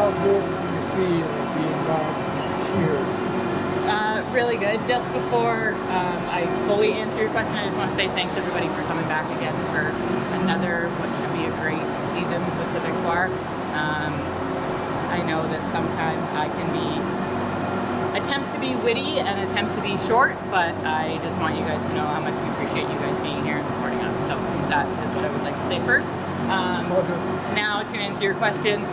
how good do you feel being back here? Really good. Just before I fully answer your question, I just want to say thanks everybody for coming back again for another what should be a great season with the Découvrez. I know that sometimes I can attempt to be witty and attempt to be short, but I just want you guys to know how much we appreciate you guys being here and supporting us. So that is what I would like to say first. It's all good. Now to answer your question,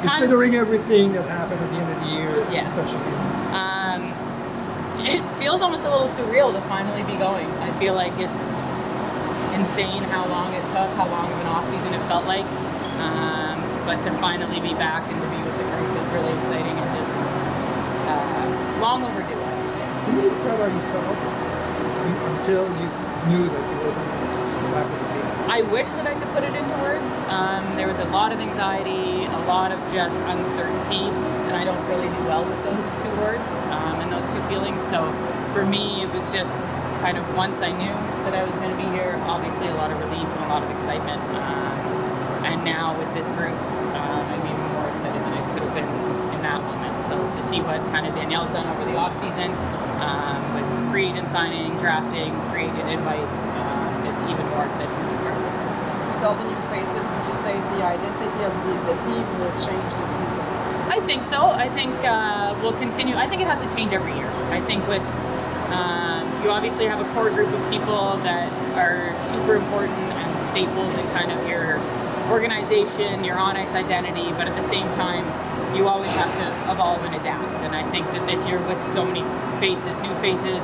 considering everything that happened at the end of the year, yes. especially. It feels almost a little surreal to finally be going. I feel like it's insane how long it took, how long of an off season it felt like. But to finally be back and to be with the group is really exciting and just long overdue, I would say. Can you describe how you felt until you knew that you were going to go back with the team? I wish that I could put it into words. There was a lot of anxiety, a lot of just uncertainty, and I don't really do well with those two words and those two feelings. So for me, it was just kind of once I knew that I was going to be here, obviously a lot of relief and a lot of excitement. And now with this group, I'm even more excited than I could have been in that moment. So to see what kind of Danielle's done over the off season with free agent signing, drafting, free agent invites, it's even more exciting to be part of this group. With all the new faces, would you say the identity of the team will change this season? I think so. I think we'll continue. I think it has to change every year. I think with you obviously have a core group of people that are super important and staples in kind of your organization, your on-ice identity, but at the same time, you always have to evolve and adapt. And I think that this year with so many faces, new faces,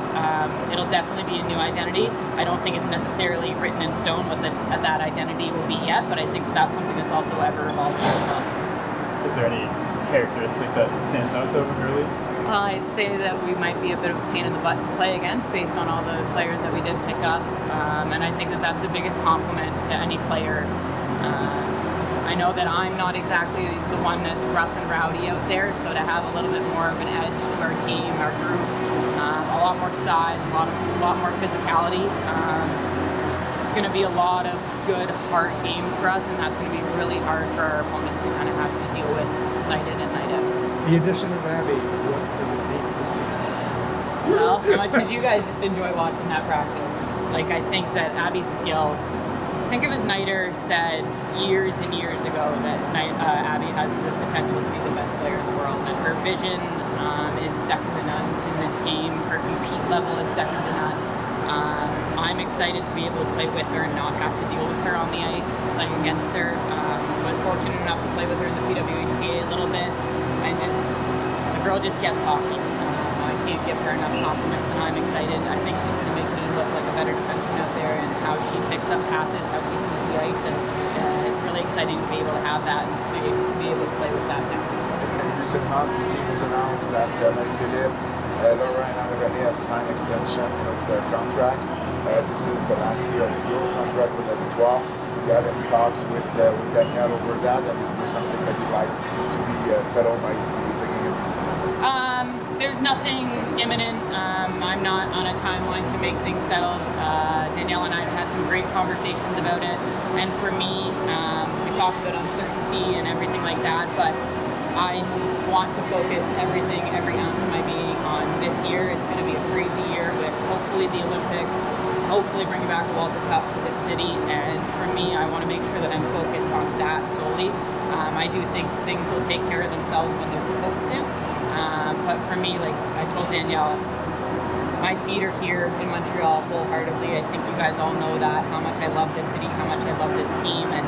it'll definitely be a new identity. I don't think it's necessarily written in stone what that identity will be yet, but I think that's something that's also ever evolving as well. Is there any characteristic that stands out though early? I'd say that we might be a bit of a pain in the butt to play against based on all the players that we did pick up. And I think that that's the biggest compliment to any player. I know that I'm not exactly the one that's rough and rowdy out there, so to have a little bit more of an edge to our team, our group, a lot more size, a lot more physicality. It's going to be a lot of good, hard games for us, and that's going to be really hard for our opponents to kind of have to deal with night in and night out. The addition of Abby, what does it mean to this team? Well, how much did you guys just enjoy watching that practice? Like, I think that Abby's skill, I think it was Niter said years and years ago that Abby has the potential to be the best player in the world, and her vision is second to none in this game. Her compete level is second to none. I'm excited to be able to play with her and not have to deal with her on the ice, playing against her. I was fortunate enough to play with her in the PWHPA a little bit, and the girl just gets hockey. I can't give her enough compliments, and I'm excited. I think she's going to make me look like a better defenseman out there, and how she picks up passes, how she sees the ice, and it's really exciting to be able to have that and to be able to play with that now. In recent months, the team has announced that Marie-Philippe, Laura and Anne-Renée has signed extension to their contracts. This is the last year of your contract with the Découvrez. Do you have any talks with Danielle over that, and is this something that you'd like to be settled by the beginning of the season? There's nothing imminent. I'm not on a timeline to make things settled. Danielle and I have had some great conversations about it, and for me, we talk about uncertainty and everything like that, but I want to focus everything, every ounce of my being on this year. It's going to be a crazy year with hopefully the Olympics, hopefully bringing back a World Cup to this city, and for me, I want to make sure that I'm focused on that solely. I do think things will take care of themselves when they're supposed to, but for me, like I told Danielle, my feet are here in Montreal wholeheartedly. I think you guys all know that, how much I love this city, how much I love this team, and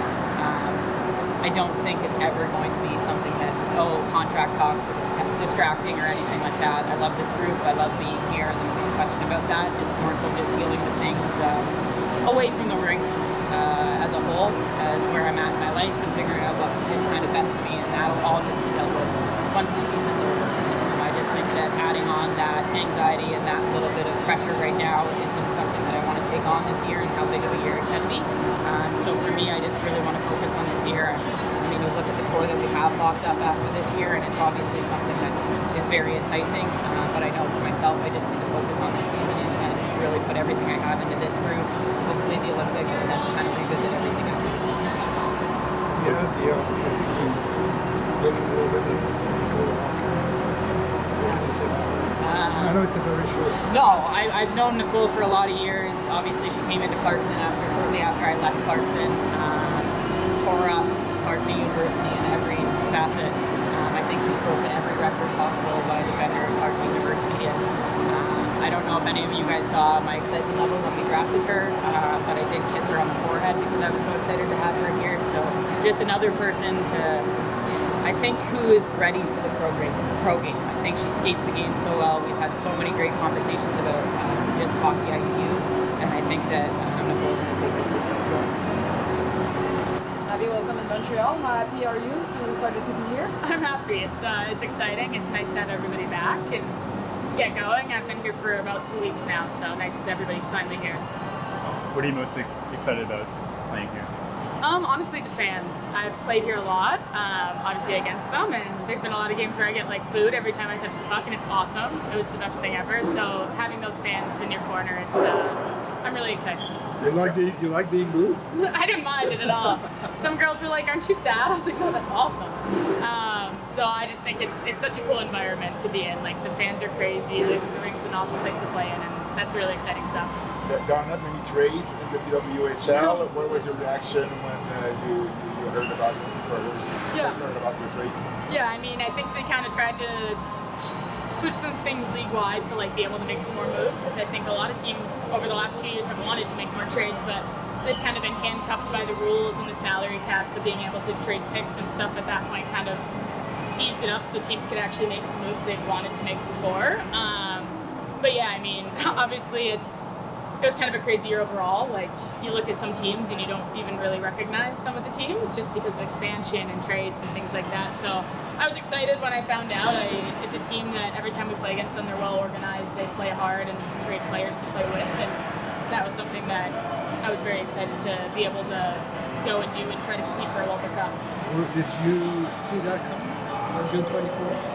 I don't think it's ever going to be something that's, contract talks or distracting or anything like that. I love this group. I love being here. There's no question about that. It's more so just dealing with things away from the rink as a whole, as where I'm at in my life, and figuring out what is kind of best for me, and that'll all just be dealt with once the season's over. I just think that adding on that anxiety and that little bit of pressure right now isn't something that I want to take on this year, and how big of a year it can be. So for me, I just really want to focus on this year. I mean, you look at the core that we have locked up after this year, and it's obviously something that is very enticing. But I know for myself, I just need to focus on this season and really put everything I have into this group, hopefully the Olympics, and then kind of revisit everything after the season. You have the opportunity to getting a little bit of last night. I know it's a very short. No, I've known Nicole for a lot of years. Obviously, she came into Clarkson shortly after I left Clarkson. Tore up Clarkson University in every facet. I think she's broken every record possible by a defender at Clarkson University. And I don't know if any of you guys saw my excitement level when we drafted her, but I did kiss her on the forehead because I was so excited to have her here. So just another person to, I think, who is ready for the pro game. I think she skates the game so well. We've had so many great conversations about just hockey IQ, and I think that Nicole's going to take this leap. So. Abby, welcome in Montreal. How happy are you to start the season here? I'm happy. It's exciting. It's nice to have everybody back and get going. I've been here for about 2 weeks now, so nice everybody's finally here. What are you most excited about playing here? Honestly, the fans. I've played here a lot, obviously against them, and there's been a lot of games where I get like booed every time I touch the puck, and it's awesome. It was the best thing ever. So having those fans in your corner, I'm really excited. You like being booed? I didn't mind it at all. Some girls were like, "Aren't you sad?" I was like, "No, that's awesome." So I just think it's such a cool environment to be in. Like the fans are crazy. The rink's an awesome place to play in, and that's really exciting stuff. There are not many trades in the PWHL. What was your reaction when you heard about first heard about the trade? Yeah, I mean, I think they kind of tried to switch some things league-wide to like be able to make some more moves, because I think a lot of teams over the last 2 years have wanted to make more trades, but they've kind of been handcuffed by the rules and the salary cap, so being able to trade picks and stuff at that point kind of eased it up so teams could actually make some moves they'd wanted to make before. But yeah, I mean, obviously it was kind of a crazy year overall. Like, you look at some teams and you don't even really recognize some of the teams just because of expansion and trades and things like that. So I was excited when I found out. It's a team that every time we play against them, they're well organized, they play hard, and just great players to play with. And that was something that I was very excited to be able to go and do and try to compete for a Walter Cup. Did you see that coming on June 24th?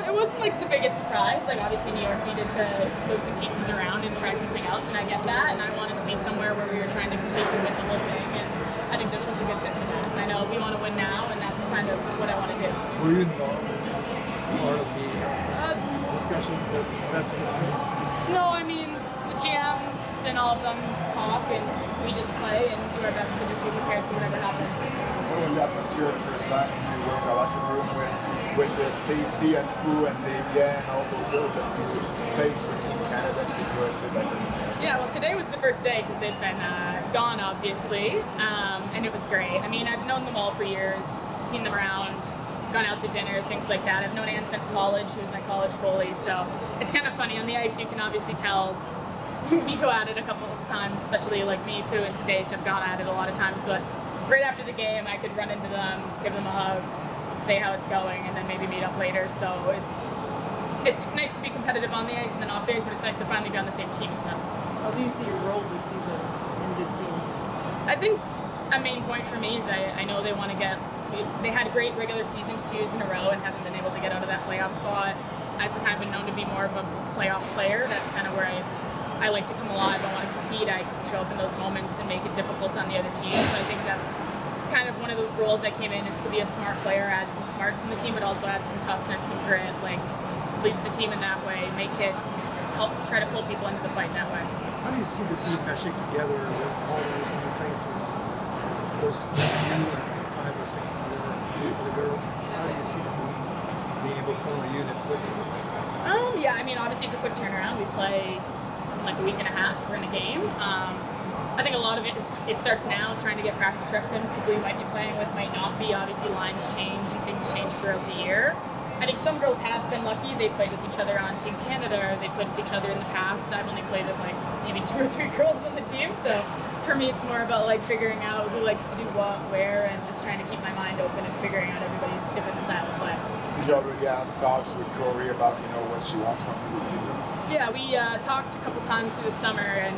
It wasn't like the biggest surprise. Like, obviously New York needed to move some pieces around and try something else, and I get that. And I wanted to be somewhere where we were trying to compete to win the whole thing, and I think this was a good fit for that. And I know we want to win now, and that's kind of what I want to do. Were you involved in part of the discussions that led to the No, I mean, the GMs and all of them talk, and we just play and do our best to just be prepared for whatever happens. What was the atmosphere the first time you were in the locker room with Stacy and Pooh and Media and all those girls that you faced with Team Canada and Team USA back in the day? Yeah, well, today was the first day because they've been gone, obviously, and it was great. I mean, I've known them all for years, seen them around, gone out to dinner, things like that. I've known Anne since college, who was my college goalie, so it's kind of funny. On the ice, you can obviously tell we go at it a couple of times, especially like me, Pooh, and Stace have gone at it a lot of times, but right after the game, I could run into them, give them a hug, say how it's going, and then maybe meet up later. So it's nice to be competitive on the ice and then off days, but it's nice to finally be on the same team as them. How do you see your role this season in this team? I think a main point for me is I know they want to get. They had great regular seasons 2 years in a row and haven't been able to get out of that playoff spot. I've kind of been known to be more of a playoff player. That's kind of where I like to come alive. I want to compete. I can show up in those moments and make it difficult on the other team. So I think that's kind of one of the roles I came in, is to be a smart player, add some smarts in the team, but also add some toughness, some grit, like lead the team in that way, make hits, help try to pull people into the fight in that way. How do you see the team meshing together with all those new faces? Of course, you and 5 or 6 other girls. How do you see the team being able to form a unit quickly? Yeah, I mean, obviously it's a quick turnaround. We play in like a week and a half. We're in a game. I think a lot of it starts now, trying to get practice reps in. People you might be playing with might not be. Obviously, lines change and things change throughout the year. I think some girls have been lucky. They've played with each other on Team Canada, or they've played with each other in the past. I've only played with like maybe 2 or 3 girls on the team. So for me, it's more about like figuring out who likes to do what, where, and just trying to keep my mind open and figuring out everybody's different style of play. Did you already have talks with Corey about what she wants from you this season? Yeah, we talked a couple times through the summer, and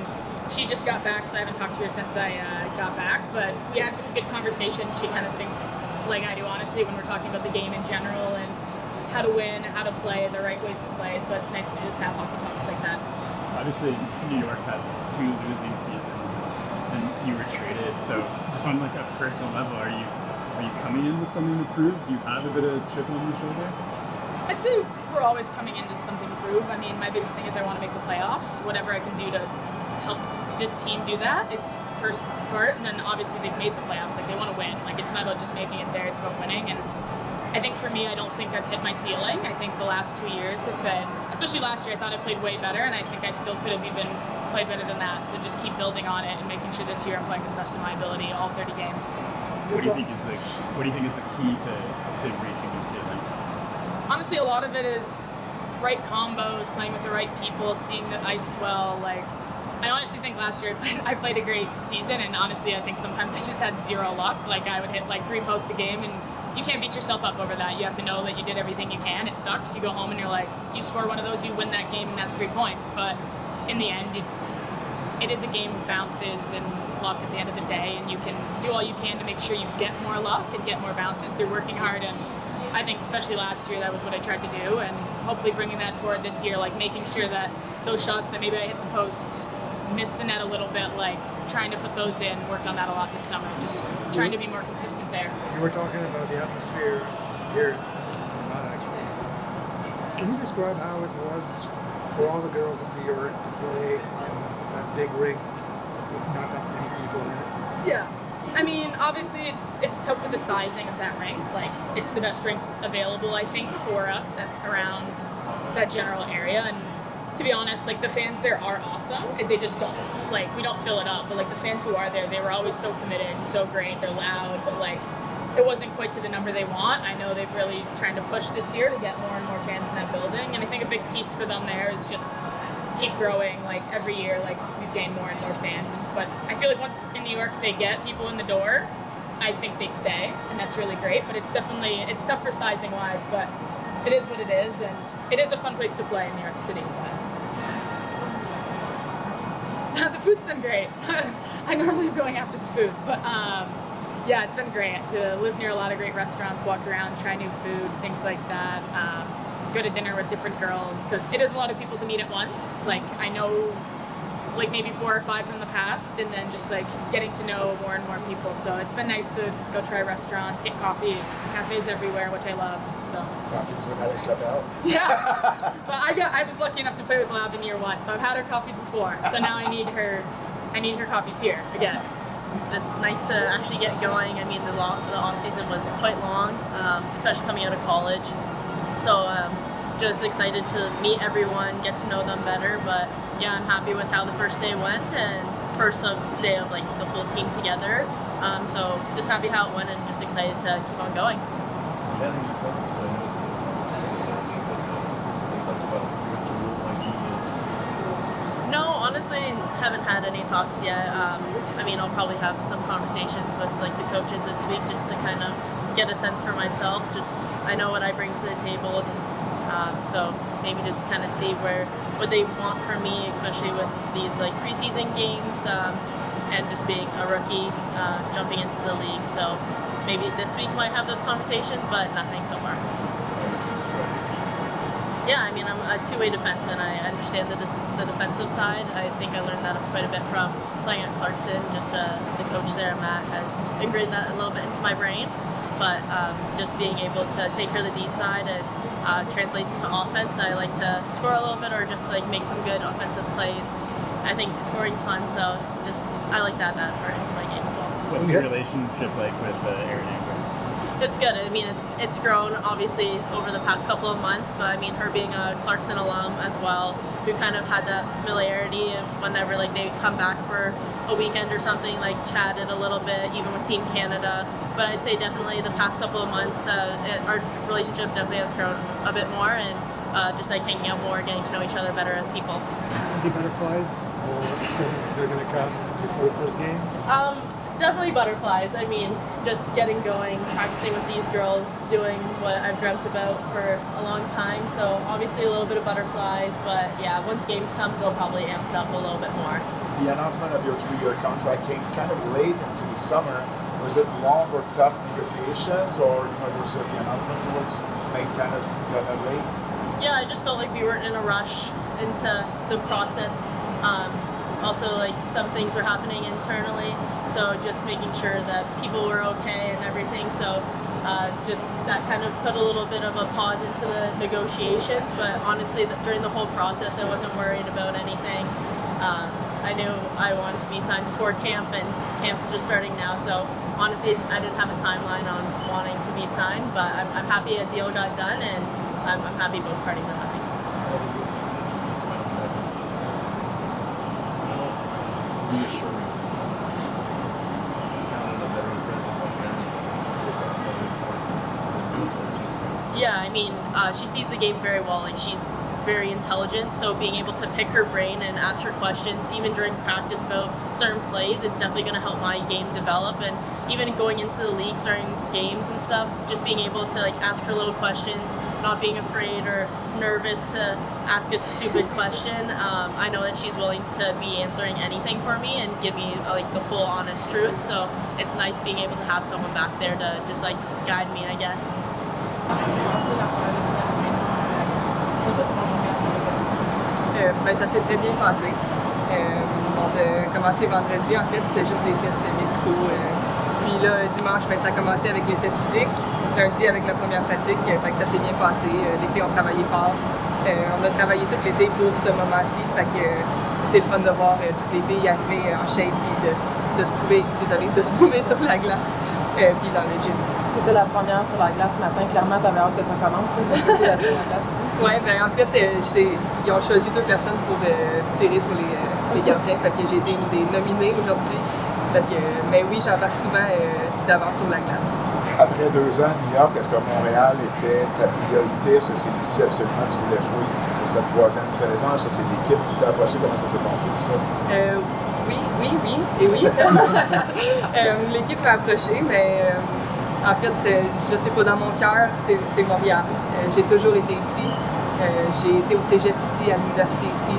she just got back, so I haven't talked to her since I got back. But we had a good conversation. She kind of thinks like I do, honestly, when we're talking about the game in general and how to win, how to play, the right ways to play. So it's nice to just have hockey talks like that. Obviously, New York had 2 losing seasons, and you were traded. So just on like a personal level, are you Are you coming in with something to prove? Do you have a bit of chip on your shoulder? I'd say we're always coming into something to prove. I mean, my biggest thing is I want to make the playoffs. Whatever I can do to help this team do that is first part, and then obviously they've made the playoffs. Like, they want to win. Like, it's not about just making it there, it's about winning. And I think for me, I don't think I've hit my ceiling. I think the last 2 years have been, especially last year, I thought I played way better, and I think I still could have even played better than that. So just keep building on it and making sure this year I'm playing to the best of my ability, all 30 games. What do you think is the key to reaching your ceiling? Honestly, a lot of it is right combos, playing with the right people, seeing the ice well. Like, I honestly think last year I played a great season, and honestly, I think sometimes I just had zero luck. Like, I would hit like 3 posts a game, and you can't beat yourself up over that. You have to know that you did everything you can. It sucks. You go home and you're like, you score one of those, you win that game, and that's 3 points. But in the end, it is a game of bounces and luck at the end of the day, and you can do all you can to make sure you get more luck and get more bounces through working hard. And I think especially last year, that was what I tried to do, and hopefully bringing that forward this year, like making sure that those shots that maybe I hit the posts, missed the net a little bit, like trying to put those in, worked on that a lot this summer, just trying to be more consistent there. You were talking about the atmosphere here, not actually. Can you describe how it was for all the girls in New York to play in that big rink with not that many people in it? Yeah. I mean, obviously it's tough with the sizing of that rink. Like, it's the best rink available, I think, for us around that general area. And to be honest, like, the fans there are awesome. They just don't, like, we don't fill it up. But, like, the fans who are there, they were always so committed, so great. They're loud, but, like, it wasn't quite to the number they want. I know they've really trying to push this year to get more and more fans in that building. And I think a big piece for them there is just keep growing. Like, every year, like, we've gained more and more fans. But I feel like once in New York they get people in the door, I think they stay, and that's really great. But it's tough for sizing wise, but it is what it is, and it is a fun place to play in New York City. But the food's been great. I normally am going after the food, but yeah, it's been great to live near a lot of great restaurants, walk around, try new food, things like that. Go to dinner with different girls, because it is a lot of people to meet at once. Like, I know like maybe 4 or 5 from the past, and then just like getting to know more and more people. So it's been nice to go try restaurants, get coffees, cafes everywhere, which I love. So Coffees with Alex Labelle. yeah, but I was lucky enough to play with Lab in year 1, so I've had her coffees before. So now I need her coffees here again. It's nice to actually get going. I mean, the off season was quite long, especially coming out of college. So just excited to meet everyone, get to know them better. But yeah, I'm happy with how the first day went, and first day of like the full team together. So just happy how it went, and just excited to keep on going. No, honestly, haven't had any talks yet. I mean, I'll probably have some conversations with like the coaches this week, just to kind of get a sense for myself. Just I know what I bring to the table, so maybe just kind of see what they want from me, especially with these like preseason games, and just being a rookie, jumping into the league. So maybe this week might have those conversations, but nothing so far. Yeah, I mean, I'm a two-way defenseman. I understand the defensive side. I think I learned that quite a bit from playing at Clarkson. Just the coach there, Matt, has ingrained that a little bit into my brain. But just being able to take care of the D side and translates to offense. I like to score a little bit, or just like make some good offensive plays. I think scoring's fun, so just I like to add that part into my game as well. What's your relationship like with Erin Anglers? It's good. I mean, it's grown obviously over the past couple of months, but I mean, her being a Clarkson alum as well, we kind of had that familiarity. Whenever like they'd come back for a weekend or something, like chatted a little bit, even with Team Canada. But I'd say definitely the past couple of months, our relationship definitely has grown a bit more, and just like hanging out more, getting to know each other better as people. The butterflies, or they're going to come before the first game? Definitely butterflies. I mean, just getting going, practicing with these girls, doing what I've dreamt about for a long time. So obviously a little bit of butterflies, but yeah, once games come, they'll probably amp it up a little bit more. The announcement of your 3-year contract came kind of late into the summer. Was it long or tough negotiations, or was it the announcement was made kind of late? Yeah, I just felt like we weren't in a rush into the process. Also, like some things were happening internally, So just making sure that people were okay and everything. So just that kind of put a little bit of a pause into the negotiations. But honestly, during the whole process, I wasn't worried about anything. I knew I wanted to be signed before camp, and camp's just starting now. So honestly, I didn't have a timeline on wanting to be signed, but I'm happy a deal got done, and I'm happy both parties are happy. Yeah, I mean, she sees the game very well. Like, she's very intelligent, so being able to pick her brain and ask her questions, even during practice about certain plays, it's definitely going to help my game develop. And even going into the league, starting games and stuff, just being able to like ask her little questions, not being afraid or nervous to ask a stupid question. I know that she's willing to be answering anything for me and give me like the full honest truth. So it's nice being able to have someone back there to just like guide me, I guess. Ben, ça s'est très bien passé. On a commencé vendredi, en fait, c'était juste des tests médicaux. Puis là, dimanche, ben, ça a commencé avec les tests physiques. Lundi, avec la première pratique, fait que ça s'est bien passé. Les filles ont travaillé fort. On a travaillé tout l'été pour ce moment-ci. Fait que c'est le fun de voir toutes les filles arriver en shape et de se prouver sur la glace puis dans le gym. C'était la première sur la glace ce matin. Clairement, tu avais hâte que ça commence. C'était la première glace. Oui, ben en fait, ils ont choisi 2 personnes pour tirer sur les gardiens. Fait que j'ai été une des nominées aujourd'hui. Fait que, mais oui, j'embarque souvent d'avance sur la glace. Après 2 ans à New York, est-ce que Montréal était ta priorité? Est-ce que c'est ici absolument tu voulais jouer cette 3e saison? Est-ce que c'est l'équipe qui t'a approché? Comment ça s'est passé tout ça? Oui et oui. L'équipe m'a approché, mais en fait, je sais pas, dans mon cœur, c'est Montréal. J'ai toujours été ici. J'ai été au cégep ici, à l'université ici.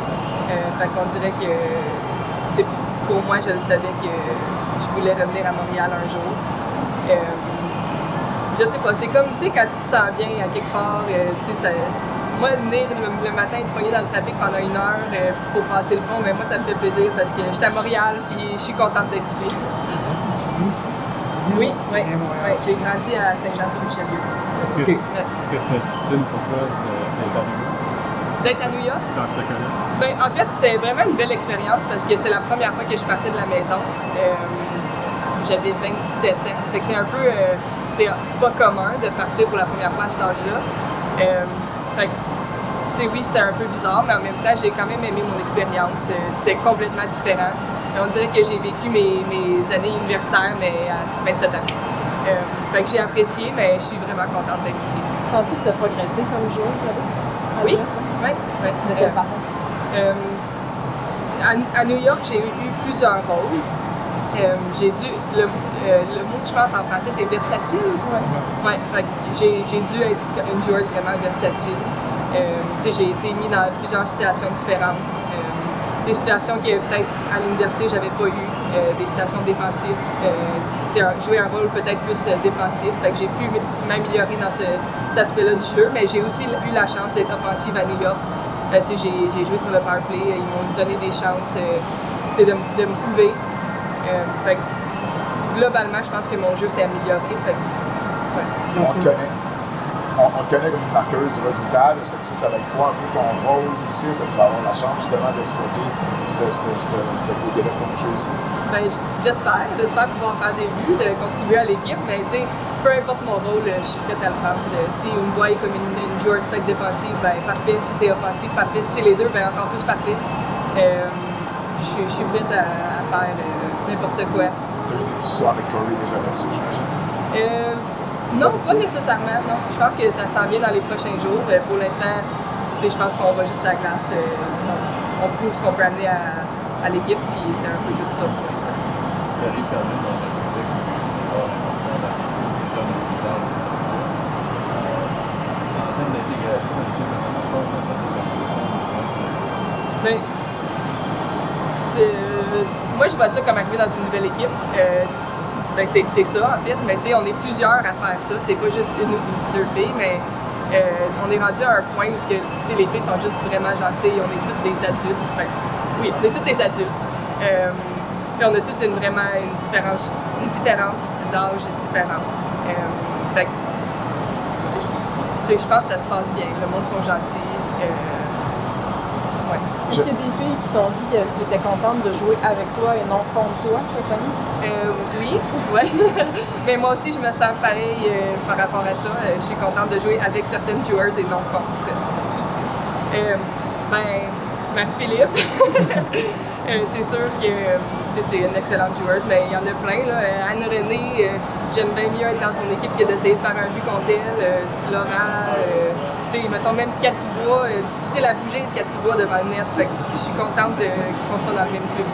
Fait qu'on dirait que pour moi, je le savais que je voulais revenir à Montréal un jour. Je sais pas, c'est comme, tu sais, quand tu te sens bien à quelque part, tu sais, moi, venir le matin, être pogné dans le trafic pendant 1 heure pour passer le pont, mais moi, ça me fait plaisir parce que j'étais à Montréal puis je suis contente d'être ici. Oui, j'ai grandi à Saint-Jean-sur-Richelieu. Est-ce que c'était difficile pour toi d'être à New York? Dans ce cas-là? Ben, en fait, c'est vraiment une belle expérience parce que c'est la première fois que je partais de la maison. J'avais 27 ans. Fait que c'est un peu c'est pas commun de partir pour la première fois à cet âge-là. Fait que, oui, c'était un peu bizarre, mais en même temps, j'ai quand même aimé mon expérience. C'était complètement différent. On dirait que j'ai vécu mes années universitaires, mais à 27 ans. Fait que j'ai apprécié, mais je suis vraiment contente d'être ici. Sens-tu que tu as progressé comme joueuse, ça va? Oui. De quelle façon? À New York, j'ai eu plusieurs rôles. Le mot que je pense en français, c'est versatile. Ouais, j'ai dû être une joueuse vraiment versatile. J'ai été mise dans plusieurs situations différentes. Des situations que peut-être à l'université, j'avais pas eu. Des situations défensives. Jouer un rôle peut-être plus défensif. Fait que j'ai pu m'améliorer dans cet aspect-là du jeu, mais j'ai aussi eu la chance d'être offensive à New York. J'ai joué sur le power play, ils m'ont donné des chances de me prouver. Fait que, globalement, je pense que mon jeu s'est amélioré. Fait que, ouais. On te connaît comme une marqueuse redoutable. Est-ce que tu sais, ça va être quoi un peu ton rôle ici? Est-ce que tu vas avoir la chance justement d'exploiter ce côté-là de ton jeu ici? Ben, j'espère pouvoir faire des buts, de contribuer à l'équipe, mais tu sais, peu importe mon rôle, je suis prête à le prendre. Si on me voit comme une joueuse peut-être défensive, ben parfait. Si c'est offensif, parfait. Si c'est les deux, ben encore plus parfait. Je suis prête à faire n'importe quoi. Tu as eu des discussions avec Corey déjà là-dessus, j'imagine? Non, pas nécessairement, non. Je pense que ça s'en vient dans les prochains jours. Pour l'instant, je pense qu'on va juste à la glace. On prouve ce qu'on peut amener à l'équipe, puis c'est un peu juste ça pour l'instant. Tu arrives quand même dans un contexte où il va avoir des jeunes exemples en termes d'intégration à l'équipe, comment ça se passe dans cette année-là? Moi, je vois ça comme arriver dans une nouvelle équipe. Ben c'est ça en fait, mais tu sais, on est plusieurs à faire ça, c'est pas juste une ou 2 filles, mais on est rendu à un point où les filles sont juste vraiment gentilles, on est toutes des adultes, oui, on est toutes des adultes. on a toute vraiment une différence d'âge différente. Fait que, je pense que ça se passe bien. Le monde sont gentils. Ouais. Est-ce qu'il y a des filles qui t'ont dit qu'elles étaient contentes de jouer avec toi et non contre toi cette année? Oui, ouais. Mais moi aussi, je me sens pareil par rapport à ça. Je suis contente de jouer avec certaines joueuses et non contre. Philippe, c'est sûr que c'est une excellente joueuse, mais il y en a plein. Là. Anne-Renée, j'aime bien mieux être dans son équipe que d'essayer de faire un but contre elle. Laurent, mettons même Kat Dubois, difficile à bouger de Kat Dubois devant le net. Fait que je suis contente qu'on soit dans le même club.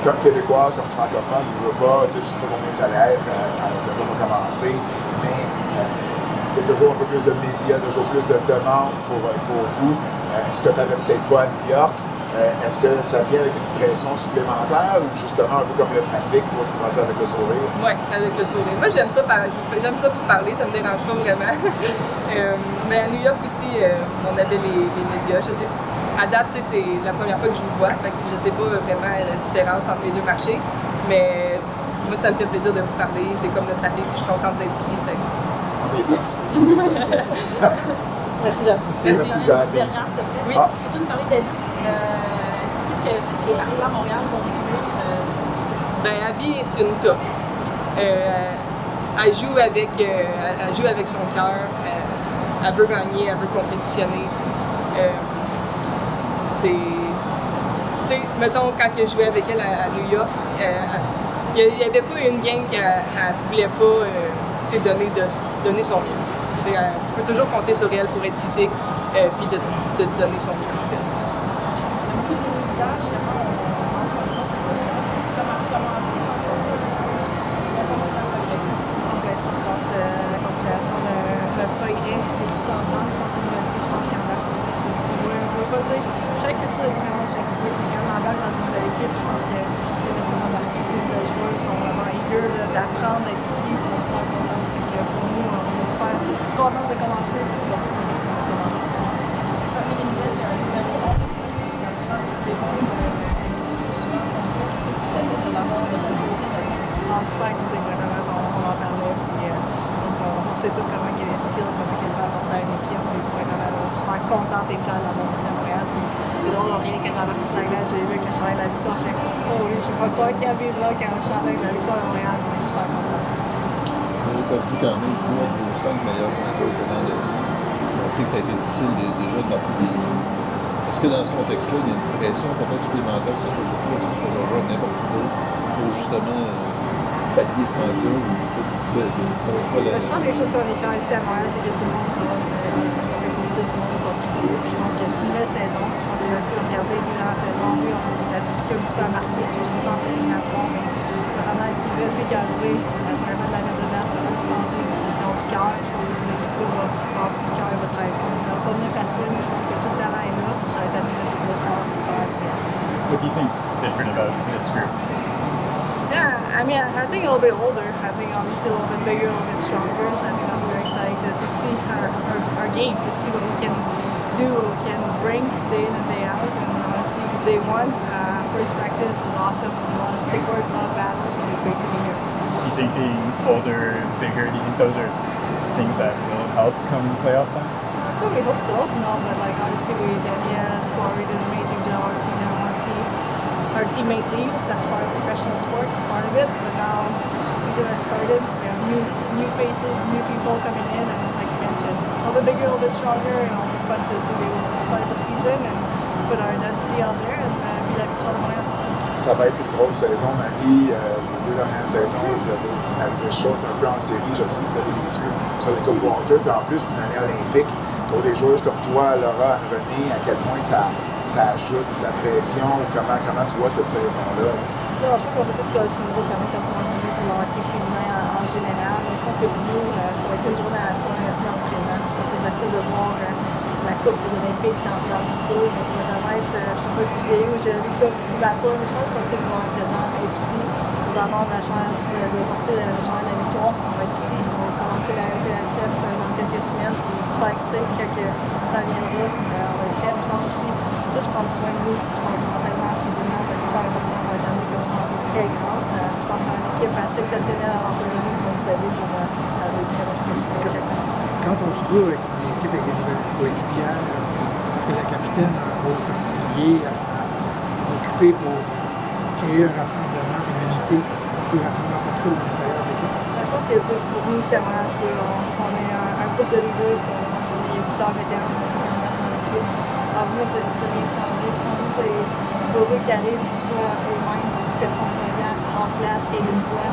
Comme québécoise, comme francophone, je ne veux pas, je ne sais pas combien vous allez être quand la saison va commencer, mais il y a toujours un peu plus de médias, toujours plus de demandes pour vous. Est-ce que tu n'avais peut-être pas à New York? Est-ce que ça vient avec une pression supplémentaire ou justement un peu comme le trafic, toi tu passes avec le sourire? Oui, avec le sourire. Moi j'aime ça vous parler, ça me dérange pas vraiment. Mais à New York aussi, on avait les médias. Je sais, à date, c'est la première fois que je vous vois, fait que je sais pas vraiment la différence entre les deux marchés. Mais moi ça me fait plaisir de vous parler, c'est comme le trafic, je suis contente d'être ici. Fait. On est tough. Merci, Jean. Merci, Jean. S'il te plaît. Oui. Peux-tu nous parler d'Abby? Qu'est-ce qu'elle est partie à Montréal pour découvrir? Abby, c'est une top. Elle joue avec son cœur. Elle veut gagner, elle veut compétitionner. Mettons, quand je jouais avec elle à New York, il n'y avait pas une game qu'elle ne voulait pas donner son mieux. Tu peux toujours compter sur elle pour être physique puis de te donner son mieux, en fait. C'est un petit peu bizarre, justement. C'est comment commencer on continue à progresser. Je pense la continuation d'un progrès et tout ça ensemble. Je pense que c'est une bonne fille. Je pense qu'embarque, tu veux pas dire chaque culture est différente de chaque équipe. Mais quand on embarque dans une nouvelle équipe, je pense que c'est nécessairement d'embarquer. Les joueurs sont vraiment eager d'apprendre, d'être ici, ils sont super contents. Pour nous, on est super contents de commencer et de continuer ce qu'on a commencé. Parmi les nouvelles, il y a un numéro 11, quand tu sens des bons souvent contre toi. Est-ce que ça veut de l'avoir de ton côté? En super excité, vraiment, on en parlait. Puis, on sait tous comment il y a les skills, comment il peut apporter à une équipe. Puis, on est super contente et fiers d'avoir ici à Montréal. C'est drôle, rien que dans la partie d'anglais, j'ai vu que je chantais la victoire. Je suis oh oui, je ne sais pas quoi qu'il y avait là quand je chantais la victoire à Montréal. On est super contents. Vous avez perdu quand même 3 de vos 5 meilleurs pointeurs de dans la vie. On sait que ça a été difficile déjà de marquer des buts. Est-ce que dans ce contexte-là, il y a une pression peut-être supplémentaire, que ce soit sur toi, que ce soit le joueur, n'importe qui d'autre, pour justement pallier ce manque-là? Je pense que quelque chose qu'on est fiers ici à Montréal, c'est que tout le monde avec aussi tout le monde va contribuer. Je pense que c'est une belle saison. Je pense que c'est facile de regarder dans la saison. Oui, on a la difficulté un petit peu à marquer, surtout en série éliminatoire, mais vraiment avec une belle fille qui est arrivée, c'est vraiment de la mettre dedans, c'est vraiment super. Ils ont du cœur. Je pense que c'est l'équipe qui va avoir du cœur et va travailler. Ça va pas venir facile, mais je pense que tout le talent est là. Ça va être à nous de le faire pour faire bien. What do you think's different about this group? Yeah, I mean, I think a little bit older. I think obviously a little bit bigger, a little bit stronger. So I think I'm very excited to see our game, to see what we can do, what we can bring day in and day out. And obviously, day one, first practice was awesome. A lot of stick work, a lot of battles, so it's great to be here. Do you think being older, bigger, do you think those are things that will help come playoff time? That's what we hope so. No, but like obviously Corey did an amazing job. Obviously, you never want to see our teammate leaves. That's part of professional sports, part of it. But now season has started. We have new faces, new people coming in, and like you mentioned, a little bit bigger, a little bit stronger, and it'll be fun to be able to start the season and put our identity out there and be la victoire de Montréal. Ça va être une grosse saison, Marie. Les 2 dernières saisons, vous avez arrivé short un peu en série. Je sais que vous avez les yeux sur les Coupes Walter. Puis en plus, une année olympique, pour des joueuses comme toi, Laura, René, à quel point ça ajoute de la pression? Comment tu vois cette saison-là? Non, je pense qu'on s'est tous collé une grosse année comme ça, c'est pour le hockey féminin en général. Mais je pense que pour nous, ça va être une journée à la fois, rester dans le présent. Je pense que c'est facile de voir la Coupe des Olympiques dans le futur. Mais pour être honnête, je ne sais pas si je vieillis ou j'ai vu un petit peu battre, mais je pense qu'on va tout dans le présent, être ici. Nous allons avoir la chance de porter la journée de la victoire. On va être ici, on va commencer la LPHF dans quelques semaines. Super excité, quelques temps viendra, on va être prêts. Je pense aussi juste prendre soin de nous. Je pense mentalement, physiquement, on va être super important. Ça va être l'année qu'on va commencer très grande. Je pense qu'on a une équipe assez exceptionnelle à l'entraînement qui va nous aider pour réussir notre chaque partie. Quand on se trouve avec une équipe avec des nouvelles coéquipières, est-ce que la capitaine a un rôle particulier à occuper pour créer un rassemblement, une unité plus rapidement possible à l'intérieur de l'équipe? Je pense que pour nous, c'est vraiment, on est un groupe de leaders, il y a plusieurs vétérans aussi dans l'équipe. Alors moi, c'est rien de changer. Je pense juste les heureux qui arrivent souvent eux-mêmes, que le fonctionnaire en place, qu'il y ait une voix.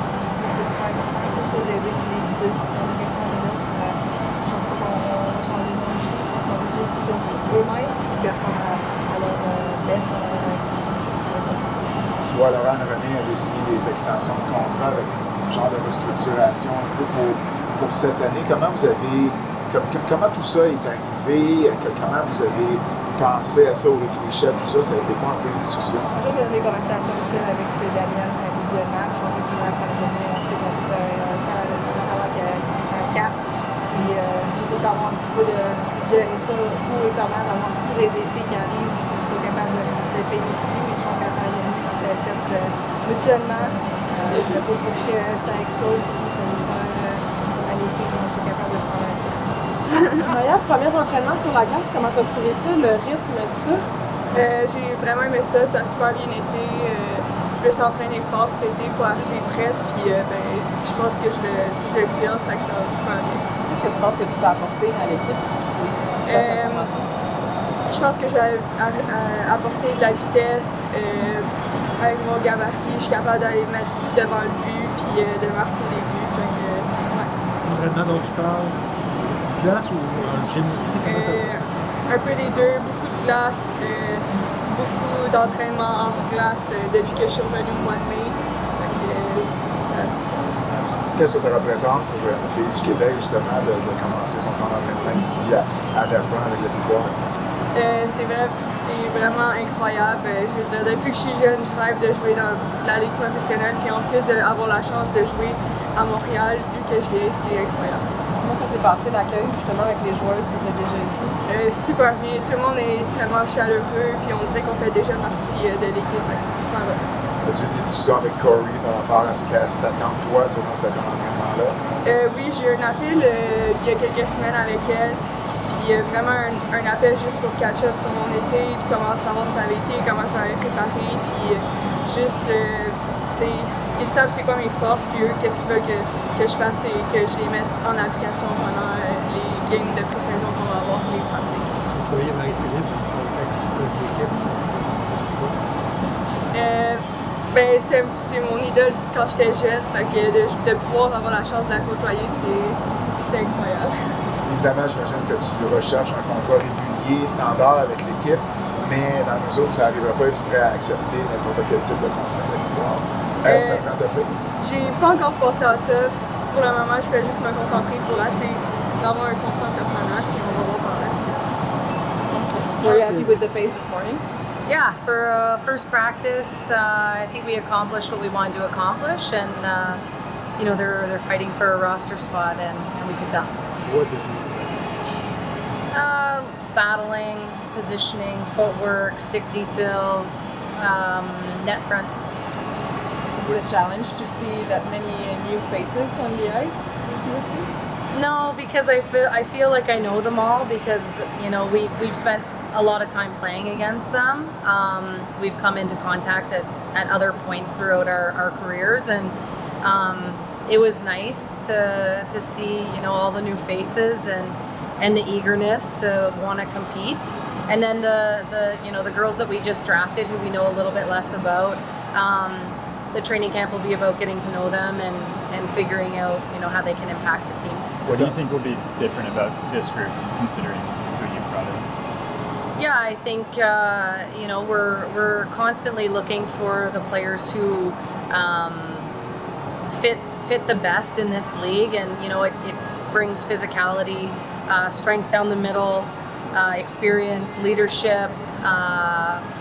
C'est super important pour les aider, pour les guider. C'est une question de là. Je pense pas qu'on va changer de nom ici. Je pense qu'on va juste sur eux-mêmes et performer à leur best possible. Toi, Laurent René avait signé des extensions de contrat avec un genre de restructuration un peu pour cette année. Comment vous avez, comment tout ça est arrivé? Comment vous avez pensé à ça ou réfléchi à tout ça? Ça a été quoi un peu une discussion? Moi, j'ai eu des conversations utiles avec Daniel individuellement. Je pense que la fin de journée, on sait qu'on a tout un salaire qui a un cap. Puis juste savoir un petit peu de gérer ça, où et comment, d'avoir surtout des défis qui arrivent, qu'on soit capable de payer aussi. Mais je pense qu'à la fin de journée, c'était fait mutuellement. C'est pas pour que ça explose, c'est juste un défi qu'on soit capable de se rendre. Maya, premier entraînement sur la glace, comment t'as trouvé ça, le rythme, tout ça? J'ai vraiment aimé ça, ça a super bien été. Je me suis entraînée fort cet été pour arriver prête, puis je pense que je le feel, fait que ça va super bien. Qu'est-ce que tu penses que tu peux apporter à l'équipe si tu passes ta formation? Je pense que je vais apporter de la vitesse. Avec mon gabarit, je suis capable d'aller mettre devant le but, puis de marquer les buts. Fait que, ouais. L'entraînement dont tu parles, glace ou un gym aussi? Un peu des deux, beaucoup de glace, beaucoup d'entraînement hors glace depuis que je suis revenue au mois de mai. Qu'est-ce que ça représente pour une fille du Québec, justement, de commencer son camp d'entraînement ici à Verdun avec la victoire? C'est vraiment incroyable. Je veux dire, depuis que je suis jeune, je rêve de jouer dans la ligue professionnelle, puis en plus d'avoir la chance de jouer à Montréal, vu que je l'ai, c'est incroyable. Comment ça s'est passé l'accueil, justement, avec les joueurs qui étaient déjà ici? Super bien. Tout le monde est tellement chaleureux, puis on dirait qu'on fait déjà partie de l'équipe. C'est super bon. As-tu eu des discussions avec Corey par rapport à ce qu'elle s'attend de toi durant ce camp d'entraînement-là? Oui, j'ai eu un appel il y a quelques semaines avec elle. Puis vraiment un appel juste pour catch up sur mon été, puis comment savoir ça avait été, comment je m'avais préparé, puis juste, ils savent c'est quoi mes forces, puis eux, qu'est-ce qu'ils veulent que je fasse et que je les mette en application pendant les games de pré-saison qu'on va avoir, les pratiques. Vous voyez Marie-Philippe, dans le contexte de l'équipe, ça dit quoi? C'est mon idole quand j'étais jeune, fait que de pouvoir avoir la chance de la côtoyer, c'est incroyable. Évidemment, j'imagine que tu recherches un contrat régulier, standard avec l'équipe, mais dans nos autres, ça n'arrivera pas, tu es prêt à accepter n'importe quel type de contrat de victoire. Ça prend ta feuille. J'ai pas encore pensé à ça. Pour le moment, je fais juste me concentrer pour essayer d'avoir un contrat permanent, puis on va voir par la suite. Were you happy with the pace this morning? Yeah, for first practice, I think we accomplished what we wanted to accomplish, and they're fighting for a roster spot, and we could tell. What did you Battling, positioning, footwork, stick details, net front. Is it a challenge to see that many new faces on the ice this year? No, because I feel like I know them all because we've spent a lot of time playing against them. We've come into contact at other points throughout our careers, and it was nice to see all the new faces and the eagerness to want to compete. And then the girls that we just drafted, who we know a little bit less about. The training camp will be about getting to know them and figuring out how they can impact the team. What do you think will be different about this group, considering who you've brought in? Yeah, I think we're constantly looking for the players who fit the best in this league, and it brings physicality, strength down the middle, experience, leadership,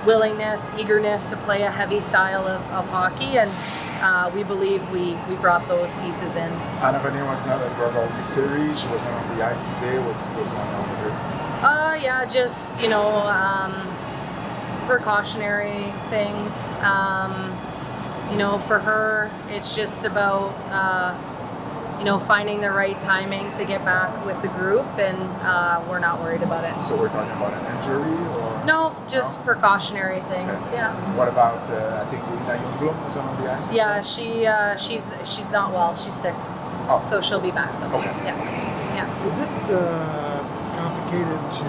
willingness, eagerness to play a heavy style of hockey, and we believe we brought those pieces in. Anna René was not at rivalry series. She wasn't on the ice today. What's going on with her? Yeah, just precautionary things. for her, it's just about finding the right timing to get back with the group, and we're not worried about it. So we're talking about an injury, or no, just precautionary things. Okay. Yeah. What about I think Lina Youngbloom was on the ice? Yeah, she's not well. She's sick, so she'll be back though. Okay. Yeah. Is it complicated to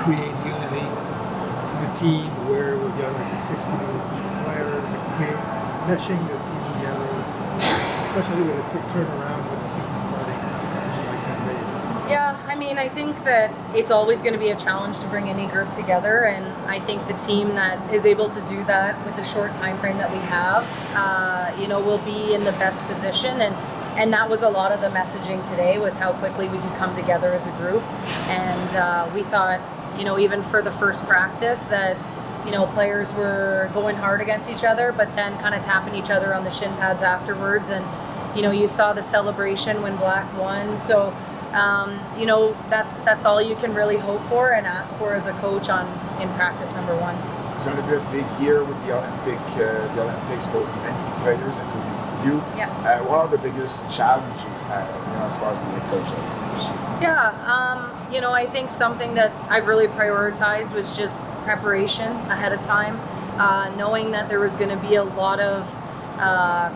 create unity in a team where we've got like 60 players that create meshing the team together, especially with a quick turnaround with the season starting in like 10 days? Yeah, I mean, I think that it's always going to be a challenge to bring any group together, and I think the team that is able to do that with the short time frame that we have, will be in the best position. And that was a lot of the messaging today, was how quickly we can come together as a group. And we thought, even for the first practice, that players were going hard against each other, but then kind of tapping each other on the shin pads afterwards. And you saw the celebration when Black won. So that's all you can really hope for and ask for as a coach in practice number one. It's going to be a big year with the Olympics for many players, including you. Yeah. What are the biggest challenges as far as the head coach goes? Yeah, I think something that I've really prioritized was just preparation ahead of time, knowing that there was going to be a lot of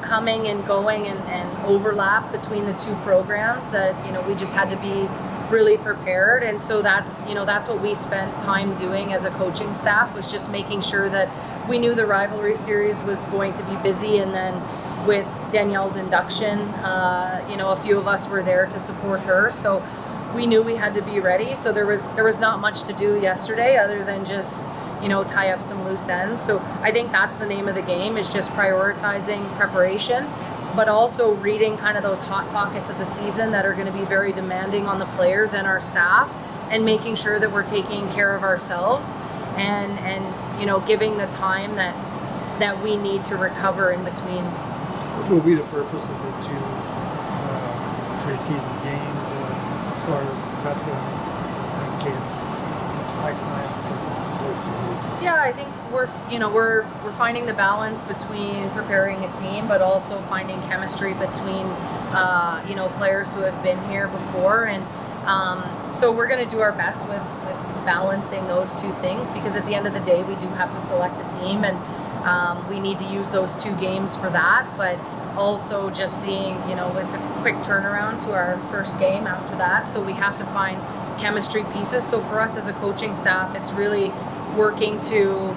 coming and going and overlap between the two programs, that we just had to be really prepared. And so that's what we spent time doing as a coaching staff, was just making sure that we knew the rivalry series was going to be busy, and then with Danielle's induction, a few of us were there to support her, so we knew we had to be ready. So there was not much to do yesterday other than just tie up some loose ends. So I think that's the name of the game, is just prioritizing preparation, but also reading kind of those hot pockets of the season that are going to be very demanding on the players and our staff, and making sure that we're taking care of ourselves and giving the time that we need to recover in between. What will be the purpose of the two pre-season games as far as veterans and kids, ice time for those two groups? Yeah, I think we're finding the balance between preparing a team, but also finding chemistry between players who have been here before, and so we're going to do our best with balancing those two things, because at the end of the day we do have to select a team, and we need to use those two games for that, but also just seeing, it's a quick turnaround to our first game after that, so we have to find chemistry pieces. So for us as a coaching staff, it's really working to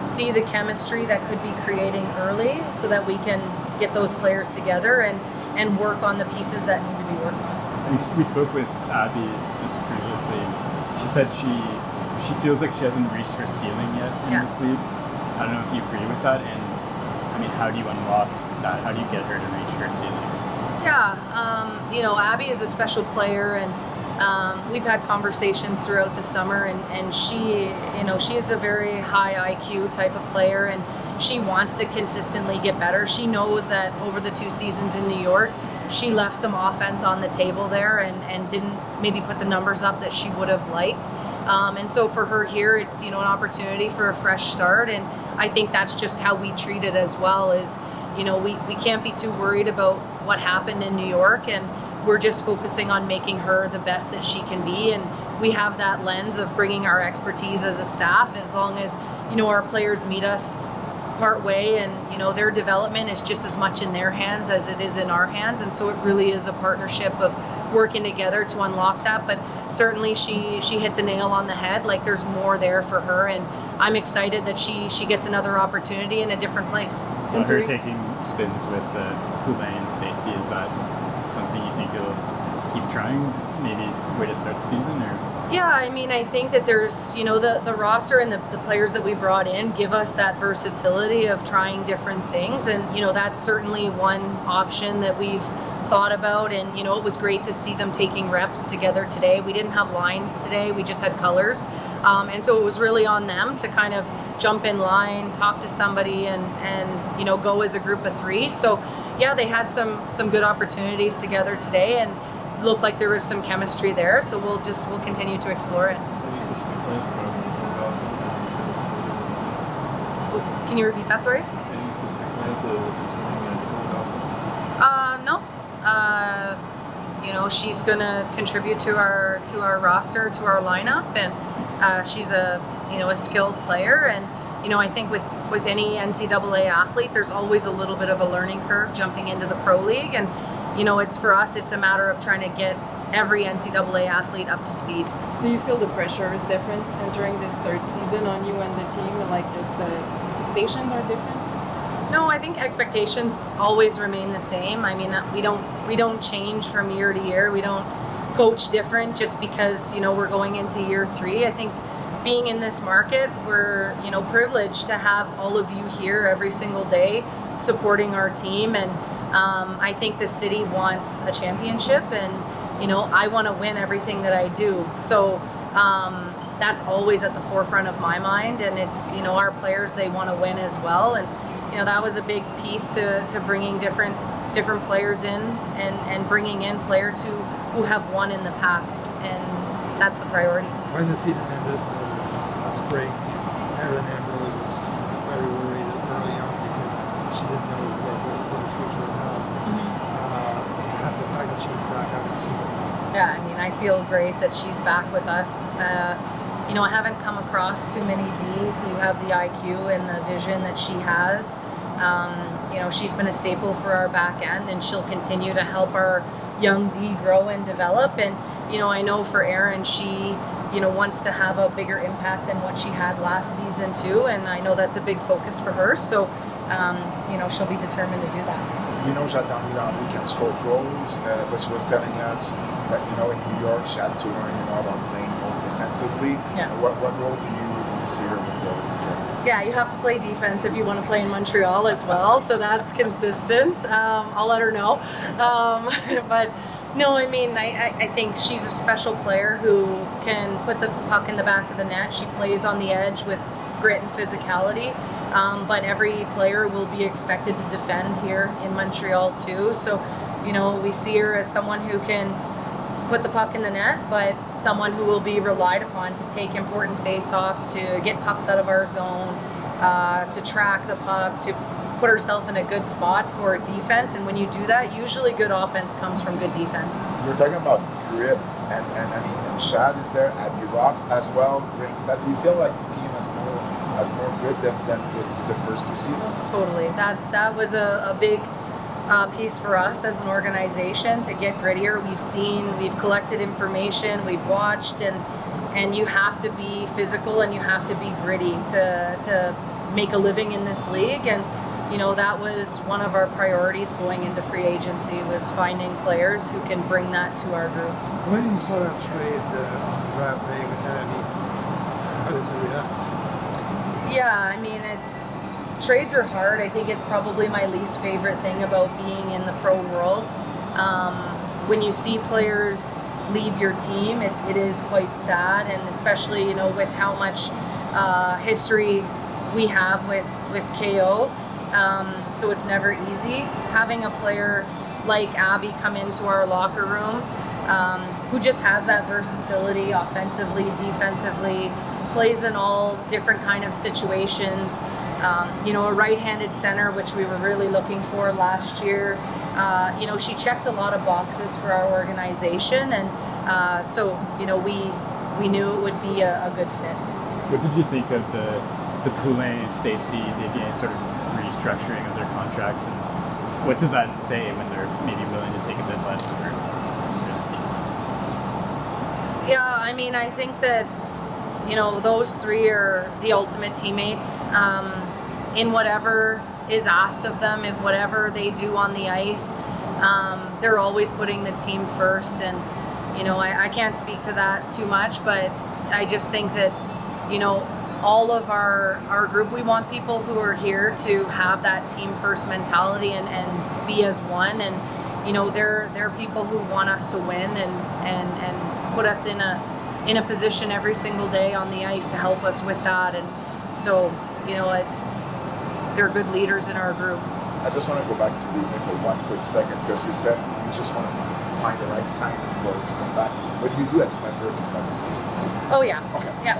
see the chemistry that could be creating early, so that we can get those players together and work on the pieces that need to be worked on. We spoke with Abby just previously. She said she feels like she hasn't reached her ceiling yet in this league. I don't know if you agree with that, and I mean, how do you unlock that? How do you get her to reach her ceiling? Yeah, Abby is a special player, and we've had conversations throughout the summer, and she is a very high IQ type of player, and she wants to consistently get better. She knows that over the 2 seasons in New York, she left some offense on the table there and didn't maybe put the numbers up that she would have liked. And so for her here, it's an opportunity for a fresh start, and I think that's just how we treat it as well. Is we can't be too worried about what happened in New York, and we're just focusing on making her the best that she can be. And we have that lens of bringing our expertise as a staff, as long as our players meet us part way, and their development is just as much in their hands as it is in our hands, and so it really is a partnership of working together to unlock that. But certainly she hit the nail on the head. Like, there's more there for her, and I'm excited that she gets another opportunity in a different place. So her taking spins with Poulet and Stacey, is that something you think you'll keep trying, maybe way to start the season? Or Yeah, I mean, I think that there's, the roster and the players that we brought in give us that versatility of trying different things. And, that's certainly one option that we've thought about. And, it was great to see them taking reps together today. We didn't have lines today. We just had colors. And so it was really on them to kind of jump in line, talk to somebody, and go as a group of 3. So, yeah, they had some good opportunities together today, and looked like there was some chemistry there, so we'll continue to explore it. Can you repeat that, sorry? Any specific No. She's gonna contribute to our roster, to our lineup, and she's a skilled player. And I think with any NCAA athlete, there's always a little bit of a learning curve jumping into the pro league, and it's for us. It's a matter of trying to get every NCAA athlete up to speed. Do you feel the pressure is different during this third season on you and the team? Like, is the expectations are different? No, I think expectations always remain the same. I mean, we don't change from year to year. We don't coach different just because we're going into year 3. I think being in this market, we're privileged to have all of you here every single day supporting our team, and I think the city wants a championship, and I want to win everything that I do. So that's always at the forefront of my mind, and it's our players, they want to win as well, and that was a big piece to bringing different players in and bringing in players who have won in the past, and that's the priority. When the season ended last spring, Erin Ambrose was very worried early on because she didn't know what the future would have. Have the fact that she's back out in the field. Yeah, I mean, I feel great that she's back with us. I haven't come across too many D who have the IQ and the vision that she has. She's been a staple for our back end, and she'll continue to help our young D grow and develop. And I know for Erin, she wants to have a bigger impact than what she had last season too, and I know that's a big focus for her. So she'll be determined to do that. Jadon Landry can score goals, but she was telling us that in New York she had to learn about playing more defensively. Yeah. What role do you see her with the Yeah, you have to play defense if you want to play in Montreal as well, so that's consistent. I'll let her know. But no, I mean, I think she's a special player who can put the puck in the back of the net. She plays on the edge with grit and physicality. But every player will be expected to defend here in Montreal too. So, we see her as someone who can put the puck in the net, but someone who will be relied upon to take important face-offs, to get pucks out of our zone, to track the puck, to put herself in a good spot for defense. And when you do that, usually good offense comes from good defense. You're talking about grit, and I mean, Shad is there, Abby Rock as well brings that. Do you feel like the team has more grit than the first 2 seasons? Totally. That was a big piece for us as an organization to get grittier. We've collected information, we've watched, and you have to be physical and you have to be gritty to make a living in this league. And that was one of our priorities going into free agency, was finding players who can bring that to our group. When you saw that trade on draft day with Annie, how did you react? Yeah, I mean, trades are hard. I think it's probably my least favorite thing about being in the pro world. When you see players leave your team, it is quite sad, and especially with how much history we have with KO. So it's never easy. Having a player like Abby come into our locker room, who just has that versatility offensively, defensively, plays in all different kind of situations. A right-handed center, which we were really looking for last year. She checked a lot of boxes for our organization, and so we knew it would be a good fit. What did you think of the Poulin, Stacey, Vivian sort of restructuring of their contracts, and what does that say when they're maybe willing to take a bit less for the team? Yeah, I mean, I think that those 3 are the ultimate teammates. In whatever is asked of them, in whatever they do on the ice, they're always putting the team first. And I can't speak to that too much, but I just think that all of our group, we want people who are here to have that team first mentality and be as one. And they're people who want us to win and put us in a position every single day on the ice to help us with that. And so they're good leaders in our group. I just want to go back to Vivian for one quick second, because you said you just want to find the right time for her to come back. But you do expect her to start the season? Oh yeah. Okay. Yeah.